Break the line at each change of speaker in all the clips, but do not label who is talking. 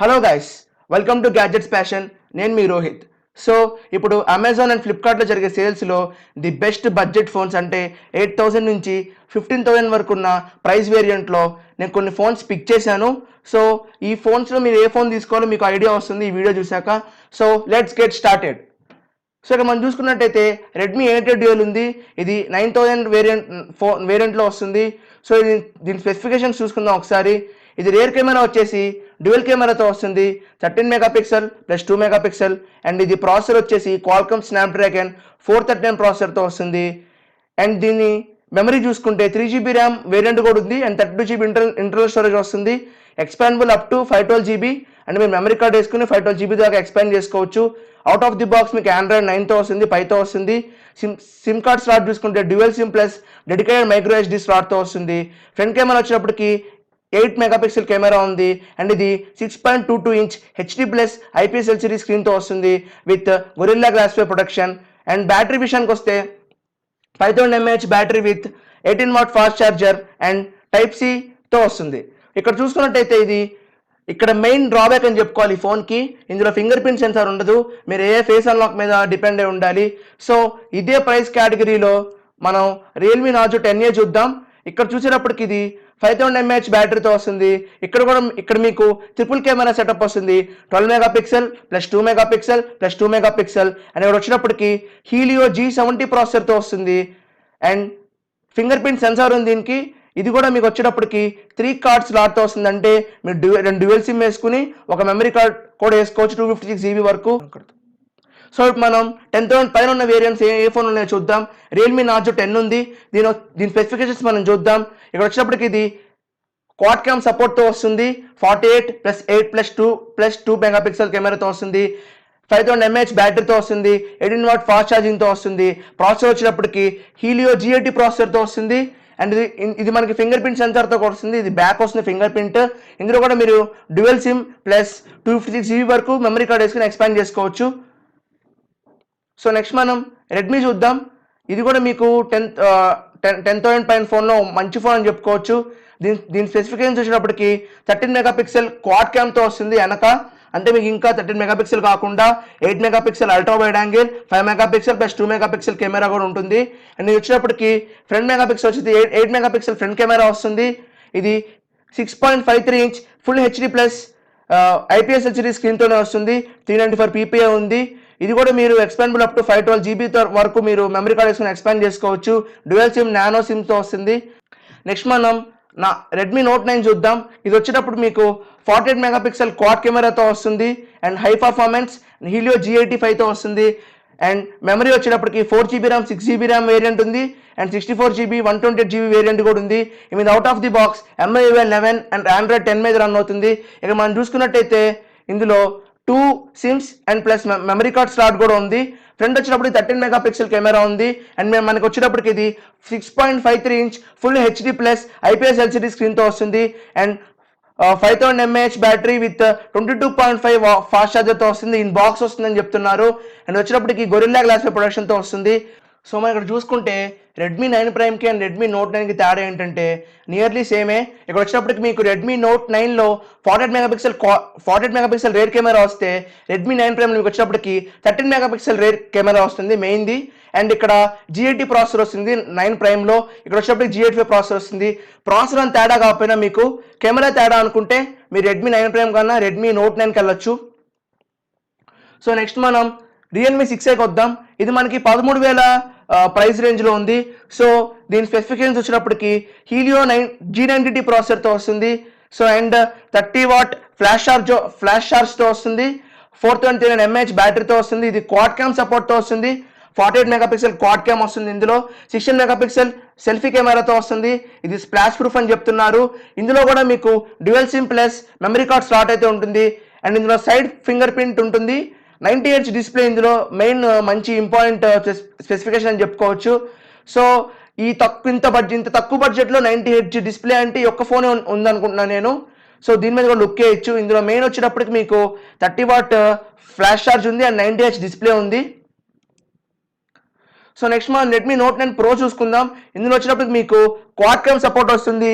Hello guys, welcome to gadgets passion. నేను మీ Rohit. So ఇప్పుడు Amazon and ఫ్లిప్కార్ట్లో జరిగే సేల్స్లో ది బెస్ట్ బడ్జెట్ ఫోన్స్ అంటే 8,000 నుంచి 15,000 వరకు ఉన్న ప్రైస్ వేరియంట్లో నేను కొన్ని ఫోన్స్ పిక్ చేశాను. సో ఈ ఫోన్స్లో మీరు ఏ ఫోన్ తీసుకోవాలో మీకు ఐడియా వస్తుంది ఈ వీడియో చూశాక. So let's get started. So ఇక్కడ మనం చూసుకున్నట్టయితే రెడ్మీ 8 డ్యూయల్ ఉంది. ఇది 9,000 వేరియంట్లో వస్తుంది. సో దీని స్పెసిఫికేషన్స్ చూసుకుందాం ఒకసారి. ఇది రేర్ కెమెరా వచ్చేసి డ్యూయల్ కెమెరాతో వస్తుంది, 13 మెగాపిక్సెల్ ప్లస్ 2 మెగాపిక్సెల్. అండ్ ఇది ప్రాసెసర్ వచ్చేసి క్వాల్కమ్ స్నాప్డ్రాగన్ 439 ప్రాసెసర్తో వస్తుంది. అండ్ దీన్ని మెమరీ చూసుకుంటే 3GB ర్యామ్ వేరియంట్ కూడా ఉంది అండ్ 32GB ఇంటర్నల్ స్టోరేజ్ వస్తుంది. Expandable up to 512GB and మీరు మెమరీ కార్డ్ వేసుకుని 512GB దాకా ఎక్స్పాండ్ చేసుకోవచ్చు. అవుట్ ఆఫ్ ది బాక్స్ మీకు ఆండ్రాయిడ్ 9తో వస్తుంది, 5తో వస్తుంది. సిమ్ కార్డ్ స్లాట్ చూసుకుంటే dual SIM plus dedicated micro SD స్లాట్తో వస్తుంది. ఫ్రంట్ కెమెరా వచ్చినప్పటికి 8 మెగాపిక్సెల్ కెమెరా ఉంది అండ్ ఇది 6.22 inch HD plus IPS LCD స్క్రీన్తో వస్తుంది with Gorilla Glass way protection. And battery విషయానికి వస్తే 5000 mAh battery with 18 watt fast charger and type Cతో వస్తుంది. ఇక్కడ చూసుకున్నట్టయితే ఇక్కడ మెయిన్ డ్రాబ్యాక్ అని చెప్పుకోవాలి ఈ ఫోన్కి. ఇందులో ఫింగర్ ప్రింట్ సెన్సార్ ఉండదు, మీరు ఏ ఫేస్ అన్లాక్ మీద డిపెండ్ అయి ఉండాలి. సో ఇదే ప్రైస్ కేటగిరీలో మనం రియల్మీ నార్జో 10A చూద్దాం. ఇక్కడ చూసేటప్పటికి ఇది 5000 mAh బ్యాటరీతో వస్తుంది. ఇక్కడ మీకు ట్రిపుల్ కెమెరా సెటప్ వస్తుంది, 12 megapixel plus 2 megapixel plus 2 megapixel. And ఇక్కడ వచ్చినప్పటికి హీలియో G70 ప్రాసెసర్తో వస్తుంది అండ్ ఫింగర్ ప్రింట్ సెన్సార్ ఉంది దీనికి. ఇది కూడా మీకు వచ్చేటప్పటికి 3 కార్డ్ స్లాట్తో వస్తుంది. అంటే మీరు రెండు డ్యూయల్ సిమ్ వేసుకుని ఒక మెమరీ కార్డ్ కూడా వేసుకోవచ్చు 256GB వరకు. సో ఇప్పుడు మనం 10,000 పైన ఉన్న వేరియంట్స్ ఏ ఫోన్ ఉన్నాయో చూద్దాం. రియల్మీ నార్జో 10 ఉంది. దీని స్పెసిఫికేషన్స్ మనం చూద్దాం. ఇక్కడ వచ్చినప్పటికి ఇది క్వాడ్ క్యామ్ సపోర్ట్తో వస్తుంది, 48 ప్లస్ 8 ప్లస్ 2 మెగాపిక్సెల్ కెమెరాతో వస్తుంది, 5000 mAh బ్యాటరీతో వస్తుంది, 18 వాట్ ఫాస్ట్ ఛార్జింగ్తో వస్తుంది. ప్రాసెసర్ వచ్చినప్పటికి హీలియో G80 ప్రాసెసర్తో వస్తుంది అండ్ ఇది మనకి ఫింగర్ ప్రింట్ సెన్సార్తో వస్తుంది. ఇది బ్యాక్ వస్తుంది ఫింగర్ ప్రింట్. ఇందులో కూడా మీరు డ్యూయల్ సిమ్ ప్లస్ 256GB వరకు మెమరీ కార్డ్ వేసుకుని ఎక్స్పాండ్ చేసుకోవచ్చు. సో నెక్స్ట్ మనం రెడ్మీ చూద్దాం. ఇది కూడా మీకు 10,000 పైన ఫోన్లో మంచి ఫోన్ అని చెప్పుకోవచ్చు. దీని స్పెసిఫికేషన్స్ వచ్చేటప్పటికి 13 మెగాపిక్సెల్ క్వాడ్ క్యామ్తో వస్తుంది వెనక. అంటే మీకు ఇంకా 13 మెగాపిక్సెల్ కాకుండా 8 megapixel ultra wide angle, 5 megapixel plus 2 megapixel camera కూడా ఉంటుంది. అండ్ ఇది వచ్చేటప్పటికి ఫ్రంట్ మెగాపిక్సెల్ వచ్చి 8 మెగాపిక్సెల్ ఫ్రంట్ కెమెరా వస్తుంది. ఇది 6.53 inch full HD plus IPS LCD స్క్రీన్తోనే వస్తుంది, 394 PPI ఉంది. ఇది కూడా మీరు ఎక్స్పాండబుల్ అప్ టు 512GB వరకు మీరు మెమరీ కార్డ్ వేసుకుని ఎక్స్పాండ్ చేసుకోవచ్చు. డ్యూయల్ సిమ్ నానో సిమ్తో వస్తుంది. నెక్స్ట్ మనం రెడ్మీ నోట్ 9 చూద్దాం. ఇది వచ్చేటప్పుడు మీకు 48 మెగాపిక్సెల్ క్వాడ్ కెమెరాతో వస్తుంది అండ్ హై పర్ఫార్మెన్స్ హీలియో G85తో వస్తుంది. అండ్ మెమరీ వచ్చేటప్పటికి 4GB RAM 6GB RAM variant ఉంది అండ్ 64GB 128GB వేరియంట్ కూడా ఉంది. ఇది out of the box MI UI 11 and Android 10 మీద రన్ అవుతుంది. ఇక మనం చూసుకున్నట్టయితే ఇందులో 2 SIMs and plus memory card slot కూడా ఉంది. ఫ్రంట్ వచ్చినప్పుడు 13 మెగాపిక్సెల్ కెమెరా ఉంది అండ్ మనకి వచ్చేటప్పటికి ఇది 6.53 inch full HD plus IPS LCD స్క్రీన్తో వస్తుంది and 5000 mAh battery with 22.5 fast ఛార్జర్తో వస్తుంది. ఇన్ బాక్స్ వస్తుందని చెప్తున్నారు. అండ్ వచ్చేటప్పటికి గొరిల్లా గ్లాస్ ప్రొడక్షన్తో వస్తుంది. సో మనం ఇక్కడ చూసుకుంటే రెడ్మీ 9 ప్రైమ్కి అండ్ రెడ్మీ నోట్ 9కి తేడా ఏంటంటే నియర్లీ సేమే. ఇక్కడ వచ్చినప్పటికి మీకు రెడ్మీ నోట్ 9లో 48 మెగాపిక్సెల్ రేర్ కెమెరా వస్తే రెడ్మీ 9 ప్రైమ్ మీకు వచ్చినప్పటికి 13 మెగాపిక్సెల్ రేర్ కెమెరా వస్తుంది మెయిన్ది. అండ్ ఇక్కడ G80 ప్రాసెసర్ వస్తుంది 9 ప్రైమ్లో. ఇక్కడ వచ్చినప్పటికి G85 ప్రాసెసర్ వస్తుంది. ప్రాసెసర్ అని తేడా కాకపోయినా మీకు కెమెరా తేడా అనుకుంటే మీరు రెడ్మీ 9 ప్రైమ్ కన్నా రెడ్మీ నోట్ 9కి వెళ్ళొచ్చు. సో నెక్స్ట్ మనం రియల్మీ 6Aకి వద్దాం. ఇది మనకి 13,000 ప్రైస్ రేంజ్లో ఉంది. సో దీని స్పెసిఫికేషన్స్ వచ్చినప్పటికి హీలియో G90T ప్రాసెసర్తో వస్తుంది. సో అండ్ 30 వాట్ ఫ్లాష్ చార్జ్తో వస్తుంది, 429 mAh బ్యాటరీతో వస్తుంది. ఇది క్వాడ్ క్యామ్ సపోర్ట్తో వస్తుంది, 48 మెగాపిక్సెల్ క్వాడ్ క్యామ్ వస్తుంది. ఇందులో 16 మెగాపిక్సెల్ సెల్ఫీ కెమెరాతో వస్తుంది. ఇది స్ప్లాష్ ప్రూఫ్ అని చెప్తున్నారు. ఇందులో కూడా మీకు dual SIM plus memory card slot అయితే ఉంటుంది అండ్ ఇందులో సైడ్ ఫింగర్ ప్రింట్ ఉంటుంది. 90Hz డిస్ప్లే ఇందులో మెయిన్ మంచి ఇంపార్టెంట్ స్పెసిఫికేషన్ అని చెప్పుకోవచ్చు. సో ఇంత తక్కువ బడ్జెట్లో 90Hz డిస్ప్లే అంటే ఈ ఒక్క ఫోనే ఉందనుకుంటున్నాను నేను. సో దీని మీద కూడా లుక్ వేయచ్చు. ఇందులో మెయిన్ వచ్చేటప్పటికి మీకు 30 వాట్ ఫ్లాష్ చార్జ్ ఉంది అండ్ 90Hz డిస్ప్లే ఉంది. సో నెక్స్ట్ మనం రెడ్మీ నోట్ 9 ప్రో చూసుకుందాం. ఇందులో వచ్చినప్పటికి మీకు క్వాడ్ క్యామ్ సపోర్ట్ వస్తుంది,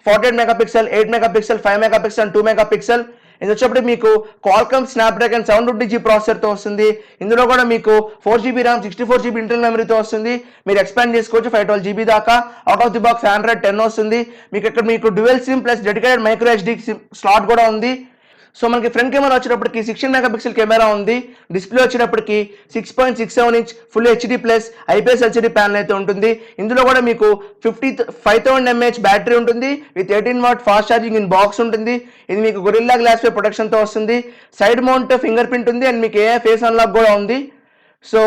48 మెగాపిక్సెల్, 8 మెగాపిక్సెల్, 5 మెగాపిక్సెల్, 2 మెగాపిక్సెల్. ఇది వచ్చేప్పటికి మీకు క్వాల్కమ్ స్నాప్డ్రాగన్ 720G ప్రాసెసర్తో వస్తుంది. ఇందులో కూడా మీకు 4GB ర్యామ్ 64GB ఇంటర్నల్ మెమరీతో వస్తుంది. మీరు ఎక్స్పాండ్ చేసుకోవచ్చు 512GB దాకా. Out of the box Android 10 వస్తుంది. మీకు ఇక్కడ మీకు dual SIM plus dedicated micro SD slot కూడా ఉంది. సో మనకి ఫ్రంట్ కెమెరా వచ్చేటప్పటికి 16 మెగాపిక్సెల్ కెమెరా ఉంది. డిస్ప్లే వచ్చేటప్పటికి 6.67 inch full HD plus IPS LCD panel అయితే ఉంటుంది. ఇందులో కూడా మీకు 5000 mAh బ్యాటరీ ఉంటుంది with 18 watt fast charging in box ఉంటుంది. ఇది మీకు గొరిల్లా గ్లాస్ పై ప్రొటెక్షన్తో వస్తుంది. సైడ్ మౌంట్ ఫింగర్ ప్రింట్ ఉంది అండ్ మీకు ఫేస్ అన్లాక్ కూడా ఉంది. సో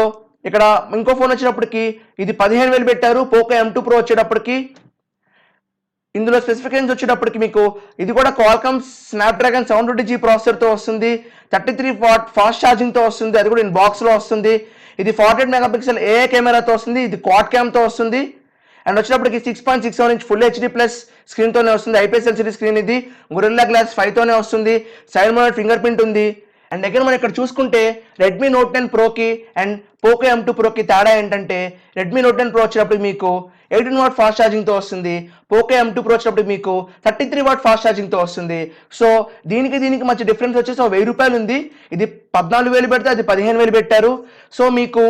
ఇక్కడ ఇంకో ఫోన్ వచ్చేటప్పటికి ఇది 15,000 పెట్టారు. పోకో M2 Pro వచ్చేటప్పటికి ఇందులో స్పెసిఫికేషన్స్ వచ్చేటప్పటికి మీకు ఇది కూడా క్వాల్కమ్ స్నాప్డ్రాగన్ 720G ప్రాసెసర్తో వస్తుంది. 33 వాట్ ఫాస్ట్ ఛార్జింగ్తో వస్తుంది. అది కూడా ఇన్ బాక్స్లో వస్తుంది. ఇది 48 మెగాపిక్సెల్ కెమెరాతో వస్తుంది. ఇది క్వాడ్ క్యామ్తో వస్తుంది. అండ్ వచ్చేటప్పటికి 6.67 ఇంచ్ ఫుల్ హెచ్డి ప్లస్ స్క్రీన్తోనే వస్తుంది. ఐపీఎస్ ఎల్సిడి స్క్రీన్ ఇది. గొరిల్లా గ్లాస్ 5తోనే వస్తుంది. సైడ్ మౌంటెడ్ ఫింగర్ ప్రింట్ ఉంది. అండ్ అగైన్ మనం ఇక్కడ చూసుకుంటే రెడ్మీ నోట్ 10 ప్రోకి అండ్ పోకో M2 ప్రోకి తేడా ఏంటంటే రెడ్మీ నోట్ 10 ప్రో వచ్చేటప్పుడు మీకు 18 వాట్ ఫాస్ట్ ఛార్జింగ్తో వస్తుంది. పోకో M2 ప్రో వచ్చేటప్పుడు మీకు 33 వాట్ ఫాస్ట్ ఛార్జింగ్తో వస్తుంది. సో దీనికి మంచి డిఫరెన్స్ వచ్చేసి 1000 రూపాయలు ఉంది. ఇది 14,000 పెడితే అది 15,000 పెట్టారు. సో మీకు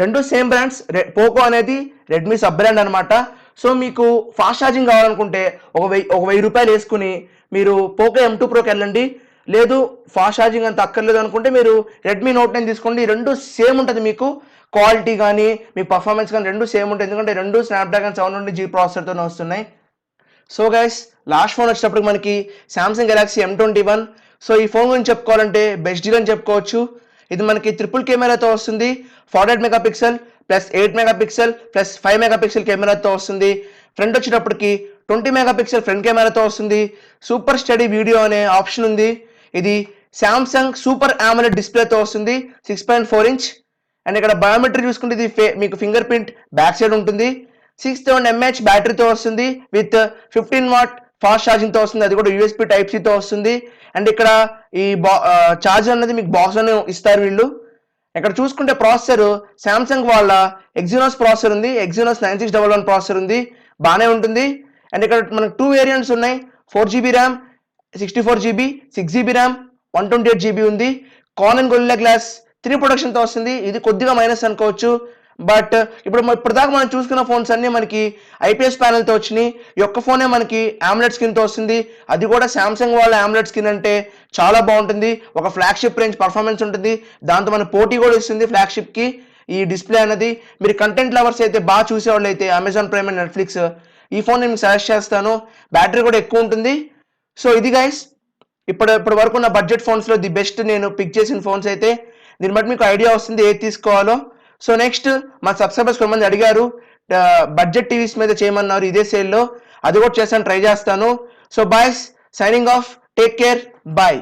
రెండు సేమ్ బ్రాండ్స్. పోకో అనేది రెడ్మీ సబ్ బ్రాండ్ అనమాట. సో మీకు ఫాస్ట్ ఛార్జింగ్ కావాలనుకుంటే ఒక 1000 రూపాయలు వేసుకుని మీరు పోకో M2 ప్రోకి వెళ్ళండి. లేదు ఫాస్ట్ ఛార్జింగ్ అంత అక్కర్లేదు అనుకుంటే మీరు రెడ్మీ నోట్ 9 తీసుకోండి. రెండు సేమ్ ఉంటుంది. మీకు క్వాలిటీ కానీ మీ పర్ఫార్మెన్స్ కానీ రెండు సేమ్ ఉంటుంది. ఎందుకంటే రెండు స్నాప్డ్రాగన్ 720G ప్రాసెసర్తోనే వస్తున్నాయి. సో గైస్ లాస్ట్ ఫోన్ వచ్చేటప్పటికి మనకి సామ్సంగ్ గెలాక్సీ M21. సో ఈ ఫోన్ గురించి చెప్పుకోవాలంటే బెస్ట్ డీల్ అని చెప్పుకోవచ్చు. ఇది మనకి ట్రిపుల్ కెమెరాతో వస్తుంది. 48 megapixel plus 8 megapixel plus 5 megapixel కెమెరాతో వస్తుంది. ఫ్రంట్ వచ్చేటప్పటికి 20 మెగాపిక్సెల్ ఫ్రంట్ కెమెరాతో వస్తుంది. సూపర్ స్టడీ వీడియో అనే ఆప్షన్ ఉంది. ఇది శాంసంగ్ సూపర్ AMOLED డిస్ప్లేతో వస్తుంది 6.4 ఇంచ్. అండ్ ఇక్కడ బయోమెట్రీ చూసుకుంటే ఇది మీకు ఫింగర్ ప్రింట్ బ్యాక్ సైడ్ ఉంటుంది. 6000 mAh బ్యాటరీతో వస్తుంది విత్ 15 వాట్ ఫాస్ట్ ఛార్జింగ్తో వస్తుంది. అది కూడా USB Type-Cతో వస్తుంది. అండ్ ఇక్కడ ఈ ఛార్జర్ అనేది మీకు బాక్స్లోనే ఇస్తారు వీళ్ళు. ఇక్కడ చూసుకుంటే ప్రాసెసర్ శాంసంగ్ వాళ్ళ ఎగ్జినోస్ ప్రాసెసర్ ఉంది. ఎగ్జినోస్ 9611 ప్రాసెసర్ ఉంది. బాగానే ఉంటుంది. అండ్ ఇక్కడ మనకు 2 వేరియంట్స్ ఉన్నాయి. 4GB RAM 64GB 6GB RAM 128GB ఉంది. కానన్ గొరిల్లా గ్లాస్ 3 ప్రొటెక్షన్తో వస్తుంది. ఇది కొద్దిగా మైనస్ అనుకోవచ్చు. బట్ ఇప్పటిదాకా మనం చూసుకున్న ఫోన్స్ అన్ని మనకి ఐపీఎస్ ప్యానెల్తో వచ్చినాయి. ఈ ఒక్క ఫోనే మనకి AMOLED స్క్రీన్తో వస్తుంది. అది కూడా శాంసంగ్ వాళ్ళ AMOLED స్క్రీన్ అంటే చాలా బాగుంటుంది. ఒక ఫ్లాగ్షిప్ రేంజ్ పర్ఫార్మెన్స్ ఉంటుంది. దాంతో మన పోటీ కూడా ఇస్తుంది ఫ్లాగ్షిప్కి ఈ డిస్ప్లే అనేది. మీరు కంటెంట్ లవర్స్ అయితే బాగా చూసేవాళ్ళు అయితే అమెజాన్ ప్రైమ్ అండ్ నెట్ఫ్లిక్స్ ఈ ఫోన్ నేను సజెస్ట్ చేస్తాను. బ్యాటరీ కూడా ఎక్కువ ఉంటుంది. సో ఇది గైస్ ఇప్పటి వరకు ఉన్న బడ్జెట్ ఫోన్స్లో ది బెస్ట్ నేను పిక్ చేసిన ఫోన్స్ అయితే. దీన్ని బట్టి మీకు ఐడియా వస్తుంది ఏది తీసుకోవాలో. సో నెక్స్ట్ మా సబ్స్క్రైబర్స్ కొంతమంది అడిగారు బడ్జెట్ టీవీస్ మీద చేయమన్నారు ఇదే సేల్లో. అది కూడా చేస్తాను, ట్రై చేస్తాను. So boys signing off, take care, bye.